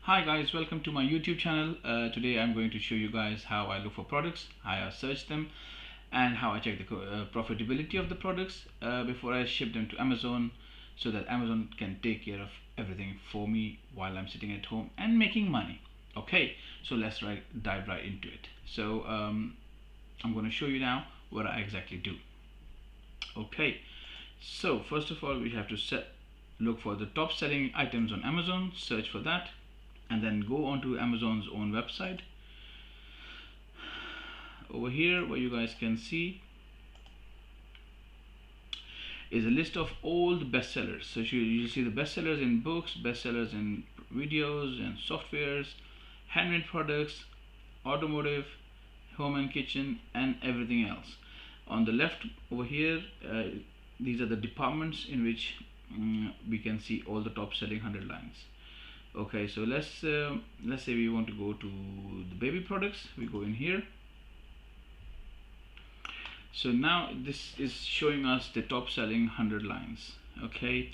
Hi guys, welcome to my YouTube channel. Today I'm going to show you guys how I look for products, how I search them, and how I check the profitability of the products before I ship them to Amazon, so that Amazon can take care of everything for me while I'm sitting at home and making money. Okay, so let's dive right into it. So I'm going to show you now what I exactly do. Okay, so first of all we have to look for the top selling items on Amazon, search for that, and then go on to Amazon's own website. Over here, what you guys can see is a list of all the bestsellers. So you see the bestsellers in books, bestsellers in videos and softwares, handmade products, automotive, home and kitchen, and everything else. On the left over here, these are the departments in which we can see all the top selling 100 lines. Okay, so let's say we want to go to the baby products. We go in here. So now this is showing us the top selling 100 lines. Okay,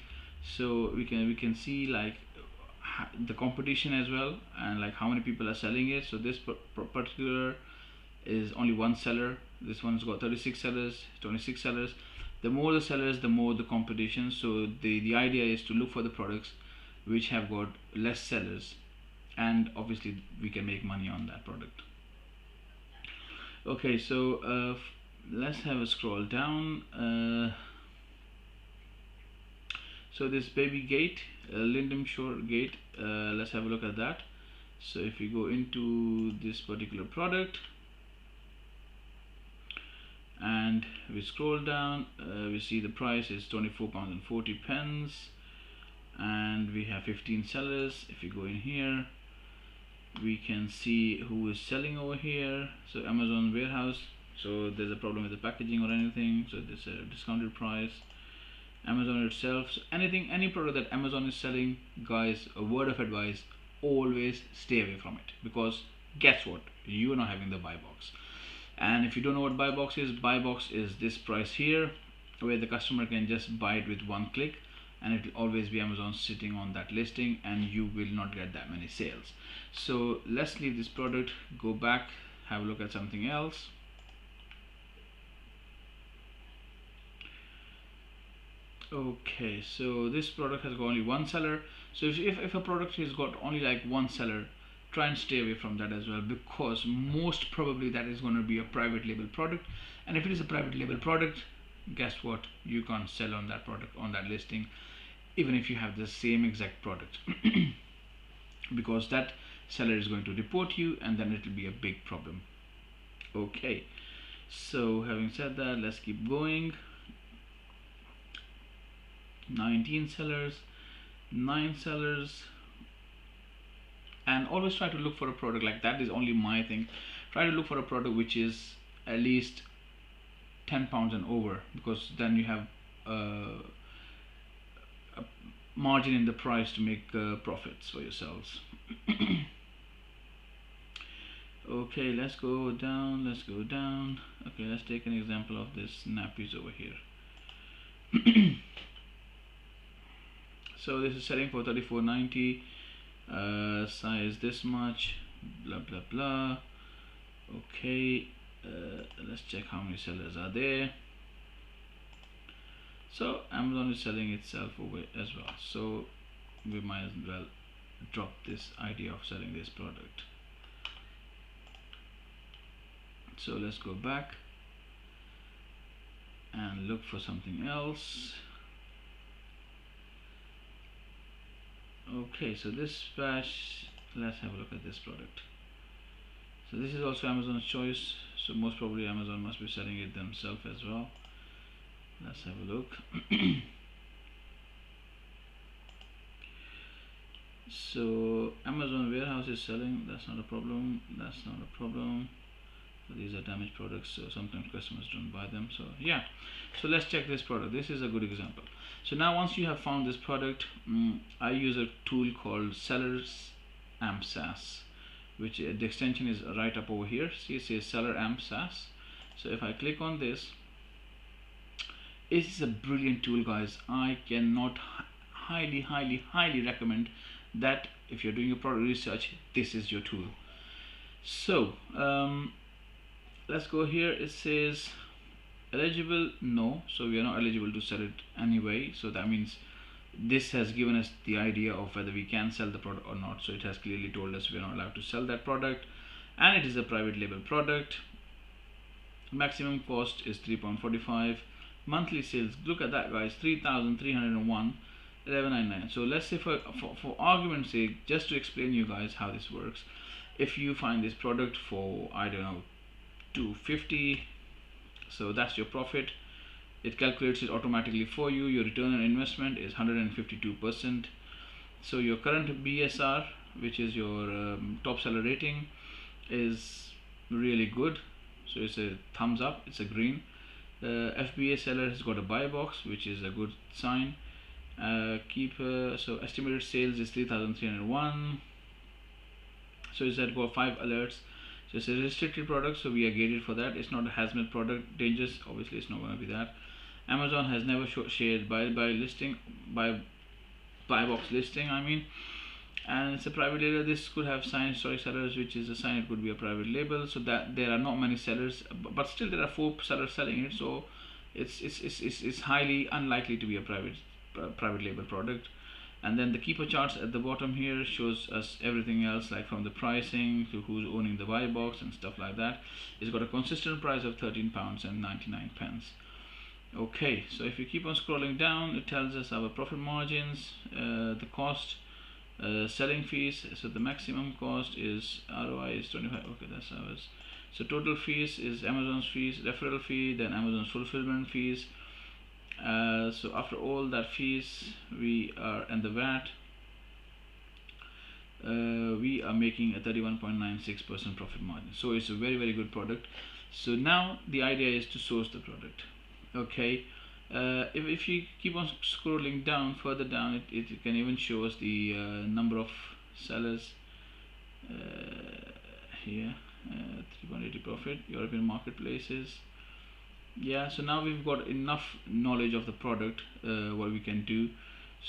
so we can see like the competition as well, and like how many people are selling it. So this particular is only one seller. This one's got 36 sellers, 26 sellers. The more the sellers, the more the competition. So the idea is to look for the products which have got less sellers, and obviously we can make money on that product. Okay, so let's have a scroll down. So this baby gate, Lindum Shore gate, let's have a look at that. So if we go into this particular product and we scroll down, we see the price is £24.40, and we have 15 sellers. If you go in here, we can see who is selling over here. So Amazon warehouse, so there's a problem with the packaging or anything, so there's a discounted price. Amazon itself, so any product that Amazon is selling, guys, a word of advice: always stay away from it, because guess what, you are not having the buy box. And if you don't know what buy box is this price here, where the customer can just buy it with one click, and it will always be Amazon sitting on that listing, and you will not get that many sales. So let's leave this product, go back, have a look at something else. Okay, so this product has got only one seller. So if a product has got only like one seller, try and stay away from that as well, because most probably that is going to be a private label product, and if it is a private label product, guess what, you can't sell on that product, on that listing, even if you have the same exact product because that seller is going to report you, and then it will be a big problem. Okay, so having said that, let's keep going. 19 sellers, 9 sellers, and always try to look for a product like that. Is only my thing. Try to look for a product which is at least £10 and over, because then you have a margin in the price to make profits for yourselves. Okay, let's go down. Okay, let's take an example of this nappies over here. So this is selling for $34.90, size this much, blah blah blah. Okay, let's check how many sellers are there. So Amazon is selling itself over as well, so we might as well drop this idea of selling this product. So let's go back and look for something else. Okay, so this batch, let's have a look at this product. So this is also Amazon's choice, so most probably Amazon must be selling it themselves as well. Let's have a look. So Amazon warehouse is selling, that's not a problem. So these are damaged products, so sometimes customers don't buy them. So yeah, so let's check this product. This is a good example. So now once you have found this product, I use a tool called Sellers Amp SaaS, which the extension is right up over here. See, it says Seller Amp SaaS. So if I click on this, it is a brilliant tool, guys. I cannot highly recommend that if you're doing your product research, this is your tool. So let's go here. It says eligible, no, so we are not eligible to sell it anyway. So that means this has given us the idea of whether we can sell the product or not. So it has clearly told us we are not allowed to sell that product, and it is a private label product. Maximum cost is 3.45. Monthly sales, look at that guys, 3,301, 11.99. So let's say for argument's sake, just to explain you guys how this works, if you find this product for, I don't know, 250, so that's your profit. It calculates it automatically for you. Your return on investment is 152%. So your current BSR, which is your top seller rating, is really good. So it's a thumbs up, it's a green. FBA seller has got a buy box, which is a good sign. So estimated sales is 3,301. So it's got 5 alerts. So it's a restricted product, so we are gated for that. It's not a hazmat product, dangerous, obviously it's not going to be that. Amazon has never shared buy box listing, I mean, and it's a private label. This could have signed historic sellers, which is a sign it could be a private label. So that there are not many sellers, but still there are 4 sellers selling it. So it's highly unlikely to be a private label product. And then the keeper charts at the bottom here shows us everything else, like from the pricing to who's owning the buy box and stuff like that. It's got a consistent price of £13.99. Okay, so if you keep on scrolling down, it tells us our profit margins, the cost, selling fees. So the maximum cost is ROI is 25. Okay, that's ours. So total fees is Amazon's fees, referral fee, then Amazon's fulfillment fees. So after all that fees, we are, and the VAT, we are making a 31.96% profit margin. So it's a very, very good product. So now the idea is to source the product. Okay, if you keep on scrolling down, further down, it can even show us the number of sellers here. 3.80 profit, European marketplaces. Yeah, so now we've got enough knowledge of the product, what we can do.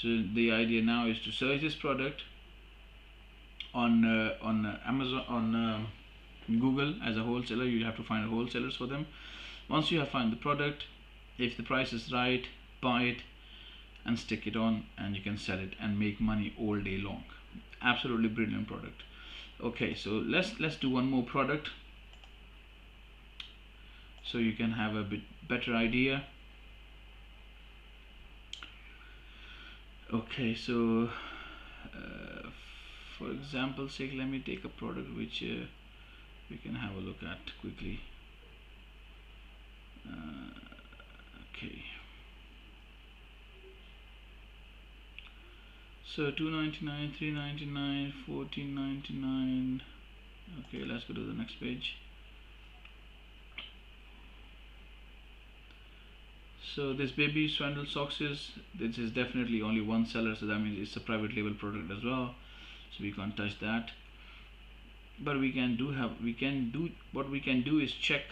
So the idea now is to search this product on Amazon, on Google as a wholesaler. You have to find wholesalers for them. Once you have found the product, if the price is right, buy it and stick it on, and you can sell it and make money all day long. Absolutely brilliant product. Okay, so let's do one more product so you can have a bit better idea. Okay, so for example's sake, let me take a product which we can have a look at quickly. Okay, so $2.99, $3.99, $14.99. Okay, let's go to the next page. So this baby swandle socks is, this is definitely only one seller, so that means it's a private label product as well, so we can't touch that. But what we can do is check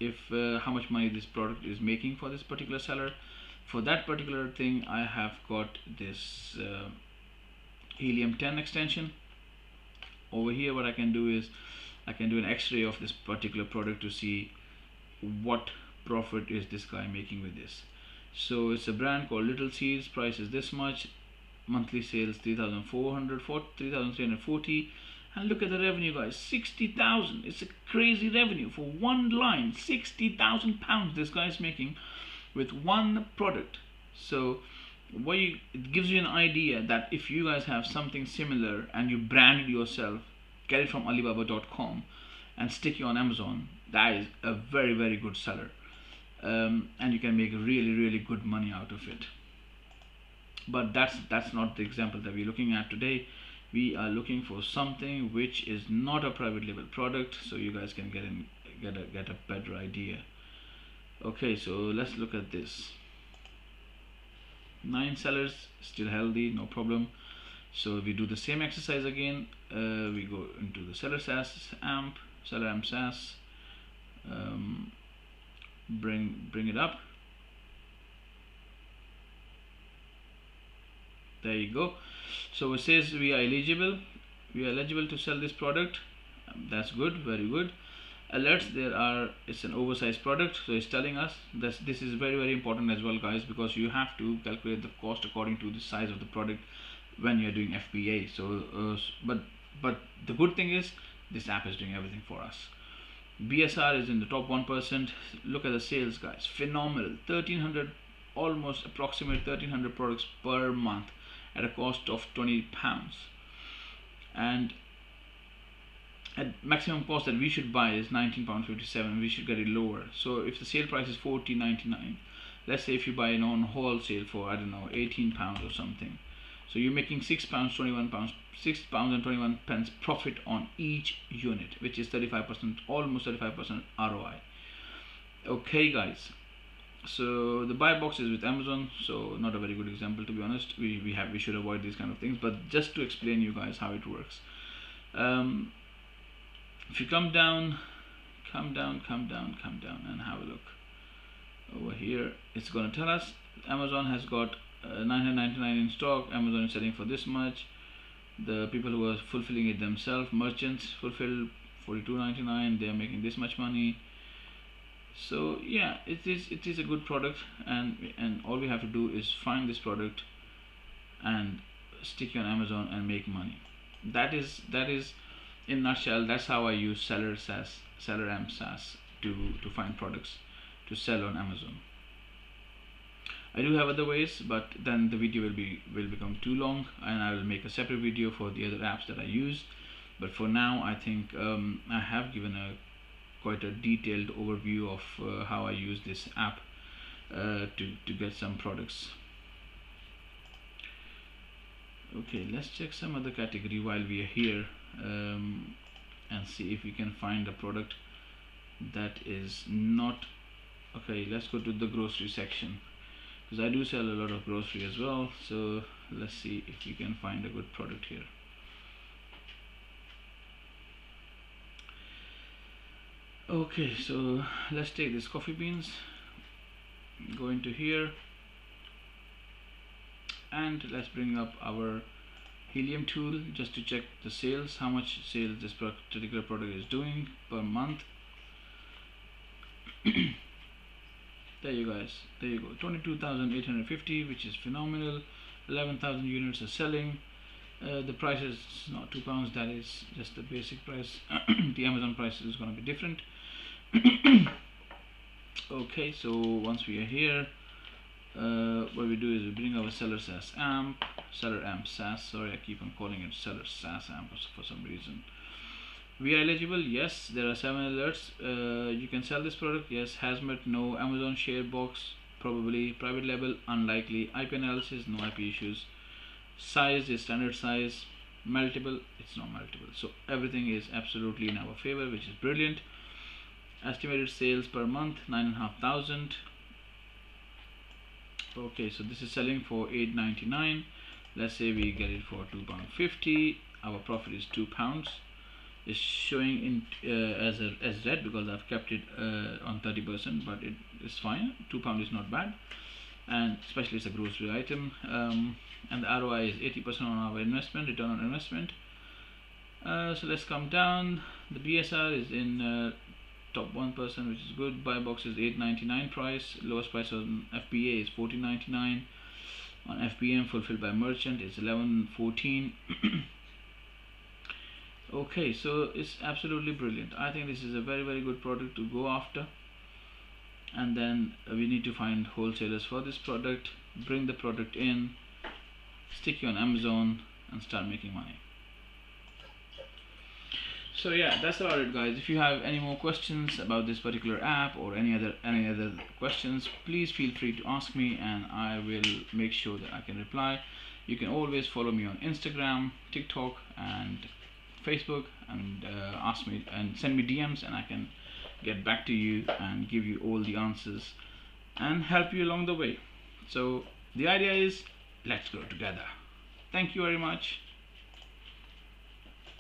if how much money this product is making for this particular seller. For that particular thing, I have got this helium 10 extension. Over here, what I can do is I can do an x-ray of this particular product to see what profit is this guy making with this. So it's a brand called Little Seeds. Price is this much. Monthly sales 3,340. And look at the revenue, guys, 60,000. It's a crazy revenue for one line. 60,000 pounds this guy is making with one product. So it gives you an idea that if you guys have something similar and you brand it yourself, get it from Alibaba.com and stick it on Amazon, that is a very, very good seller. And you can make really, really good money out of it. But that's not the example that we're looking at today. We are looking for something which is not a private label product, so you guys can get a better idea. Okay, so let's look at this. 9 sellers, still healthy, no problem. So we do the same exercise again. We go into the seller amp SAS. Bring it up. There you go. So it says we are eligible to sell this product. That's good, very good. Alerts, it's an oversized product, so it's telling us that this is very important as well, guys, because you have to calculate the cost according to the size of the product when you're doing FBA. So but the good thing is this app is doing everything for us. BSR is in the top 1%. Look at the sales, guys, phenomenal. 1300, almost approximate 1300 products per month at a cost of £20, and at maximum cost that we should buy is £19.57. We should get it lower. So if the sale price is £14.99, let's say if you buy it on wholesale for, I don't know, £18 or something, so you're making £6.21 profit on each unit, which is 35%, almost 35% ROI. Okay, guys, so the buy box is with Amazon, so not a very good example, to be honest. We should avoid these kind of things, but just to explain you guys how it works. If you come down and have a look over here, it's going to tell us Amazon has got 999 in stock. Amazon is selling for this much. The people who are fulfilling it themselves, merchants, fulfill $42.99. they are making this much money. So yeah, it is a good product, and all we have to do is find this product and stick it on Amazon and make money. That is in a nutshell. That's how I use Seller Amp SaaS to find products to sell on Amazon. I do have other ways, but then the video will become too long, and I will make a separate video for the other apps that I use. But for now, I think I have given quite a detailed overview of how I use this app to get some products. Okay, let's check some other category while we are here, and see if we can find a product that is not. Okay, let's go to the grocery section, because I do sell a lot of grocery as well. So let's see if we can find a good product here. Okay, so let's take this coffee beans, go into here, and let's bring up our helium tool just to check the sales, how much sales this particular product is doing per month. There you go, 22,850, which is phenomenal. 11,000 units are selling. The price is not £2, that is just the basic price. The Amazon price is going to be different. Okay, so once we are here, what we do is we bring our Seller Amp SaaS. Sorry, I keep on calling it Seller SaaS Amp for some reason. We are eligible, yes. There are 7 alerts. You can sell this product, yes. Hazmat, no. Amazon share box, probably. Private label, unlikely. IP analysis, no IP issues. Size is standard size. Meltable, it's not meltable. So everything is absolutely in our favor, which is brilliant. Estimated sales per month, 9,500. Okay, so this is selling for $8.99. Let's say we get it for £2.50. Our profit is £2. It's showing in as red because I've kept it on 30%, but it is fine. £2 is not bad, and especially it's a grocery item. And the ROI is 80% on our investment, return on investment. So let's come down. The BSR is in top 1%, which is good. Buy box is $8.99 price. Lowest price on FBA is $14.99. On FBM fulfilled by merchant is $11.14. Okay, so it's absolutely brilliant. I think this is a very good product to go after, and then we need to find wholesalers for this product, bring the product in, stick you on Amazon, and start making money. So yeah, that's about it, guys. If you have any more questions about this particular app or any other questions, please feel free to ask me, and I will make sure that I can reply. You can always follow me on Instagram, TikTok, and Facebook, and ask me and send me DMs, and I can get back to you and give you all the answers and help you along the way. So the idea is, let's grow together. Thank you very much.